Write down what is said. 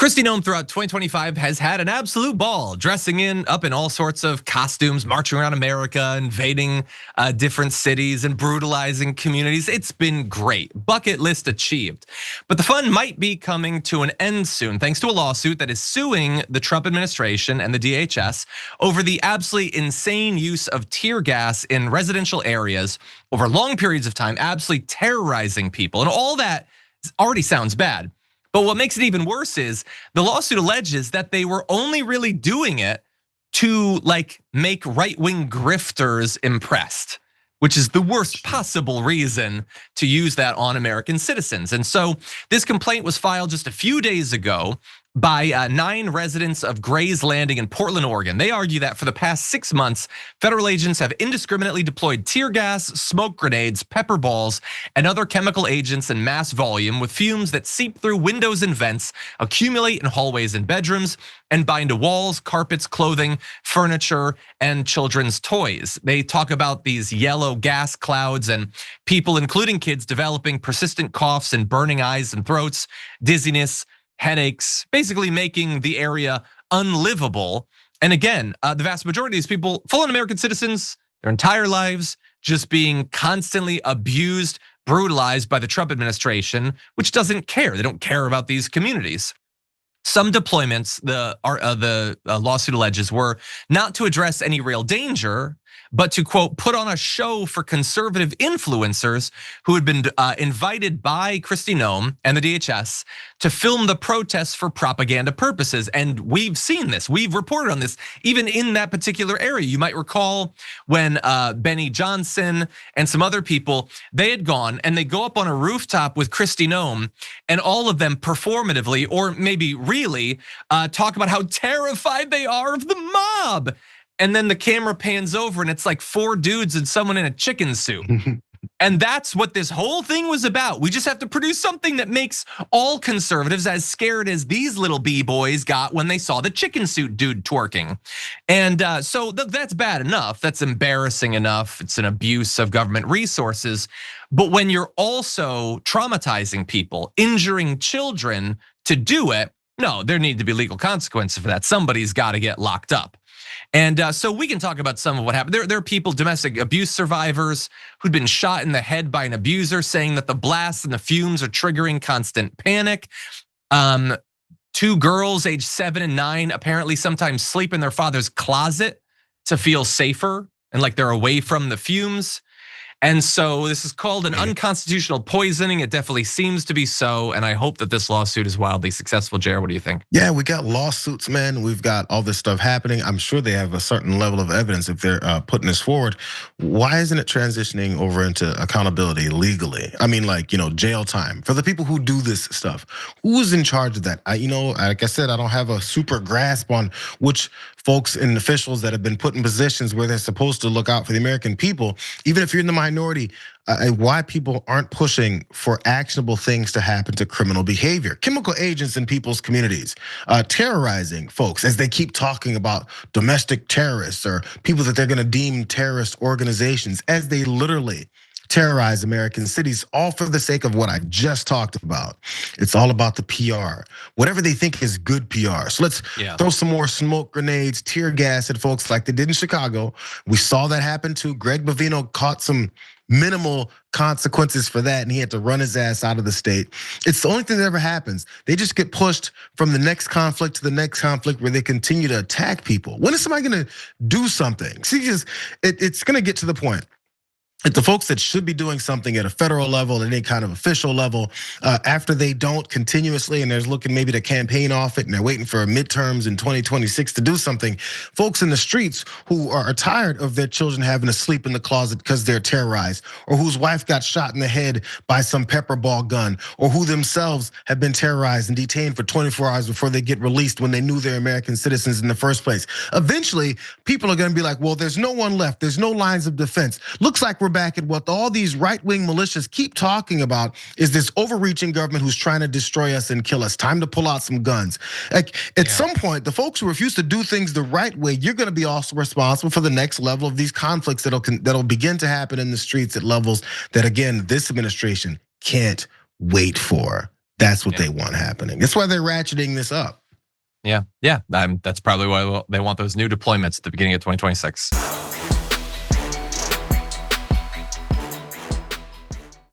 Kristi Noem throughout 2025 has had an absolute ball, dressing up in all sorts of costumes, marching around America, invading different cities and brutalizing communities. It's been great, bucket list achieved. But the fun might be coming to an end soon, thanks to a lawsuit that is suing the Trump administration and the DHS over the absolutely insane use of tear gas in residential areas over long periods of time, absolutely terrorizing people. And all that already sounds bad. But what makes it even worse is the lawsuit alleges that they were only really doing it to make right-wing grifters impressed, which is the worst possible reason to use that on American citizens. And so this complaint was filed just a few days ago by 9 residents of Gray's Landing in Portland, Oregon. They argue that for the past 6 months, federal agents have indiscriminately deployed tear gas, smoke grenades, pepper balls, and other chemical agents in mass volume with fumes that seep through windows and vents, accumulate in hallways and bedrooms, and bind to walls, carpets, clothing, furniture, and children's toys. They talk about these yellow gas clouds and people, including kids, developing persistent coughs and burning eyes and throats, dizziness, headaches, basically making the area unlivable. And again, the vast majority of these people, full-on American citizens, their entire lives just being constantly abused, brutalized by the Trump administration, which doesn't care. They don't care about these communities. Some deployments, the lawsuit alleges, were not to address any real danger, but to, quote, put on a show for conservative influencers who had been invited by Kristi Noem and the DHS to film the protests for propaganda purposes. And we've seen this, we've reported on this, even in that particular area. You might recall when Benny Johnson and some other people, they had gone and they go up on a rooftop with Kristi Noem, and all of them performatively, or maybe really, talk about how terrified they are of the mob. And then the camera pans over and it's like 4 dudes and someone in a chicken suit. And that's what this whole thing was about. We just have to produce something that makes all conservatives as scared as these little B-boys got when they saw the chicken suit dude twerking. And so that's bad enough, that's embarrassing enough, it's an abuse of government resources. But when you're also traumatizing people, injuring children to do it, no, there need to be legal consequences for that. Somebody's gotta get locked up. And so we can talk about some of what happened. There are people, domestic abuse survivors, who'd been shot in the head by an abuser, saying that the blasts and the fumes are triggering constant panic. 2 girls aged 7 and 9 apparently sometimes sleep in their father's closet to feel safer and like they're away from the fumes. And so this is called an unconstitutional poisoning. It definitely seems to be so. And I hope that this lawsuit is wildly successful. Jared, what do you think? Yeah, we got lawsuits, man. We've got all this stuff happening. I'm sure they have a certain level of evidence if they're putting this forward. Why isn't it transitioning over into accountability legally? I mean, jail time for the people who do this stuff. Who's in charge of that? Like I said, I don't have a super grasp on which folks and officials that have been put in positions where they're supposed to look out for the American people, even if you're in the minority, why people aren't pushing for actionable things to happen to criminal behavior. Chemical agents in people's communities, terrorizing folks as they keep talking about domestic terrorists or people that they're gonna deem terrorist organizations as they literally terrorize American cities, all for the sake of what I just talked about. It's all about the PR, whatever they think is good PR. So let's throw some more smoke grenades, tear gas at folks like they did in Chicago. We saw that happen too. Greg Bovino caught some minimal consequences for that, and he had to run his ass out of the state. It's the only thing that ever happens. They just get pushed from the next conflict to the next conflict where they continue to attack people. When is somebody gonna do something? See, it's gonna get to the point. The folks that should be doing something at a federal level, at any kind of official level, after they don't continuously, and they're looking maybe to campaign off it, and they're waiting for midterms in 2026 to do something. Folks in the streets who are tired of their children having to sleep in the closet because they're terrorized, or whose wife got shot in the head by some pepper ball gun, or who themselves have been terrorized and detained for 24 hours before they get released when they knew they're American citizens in the first place. Eventually, people are gonna be like, well, there's no one left, there's no lines of defense. Looks like we're back at what all these right-wing militias keep talking about is this overreaching government who's trying to destroy us and kill us. Time to pull out some guns. Like at some point, the folks who refuse to do things the right way, you're gonna be also responsible for the next level of these conflicts that'll begin to happen in the streets at levels that, again, this administration can't wait for. That's what they want happening. That's why they're ratcheting this up. Yeah, that's probably why they want those new deployments at the beginning of 2026.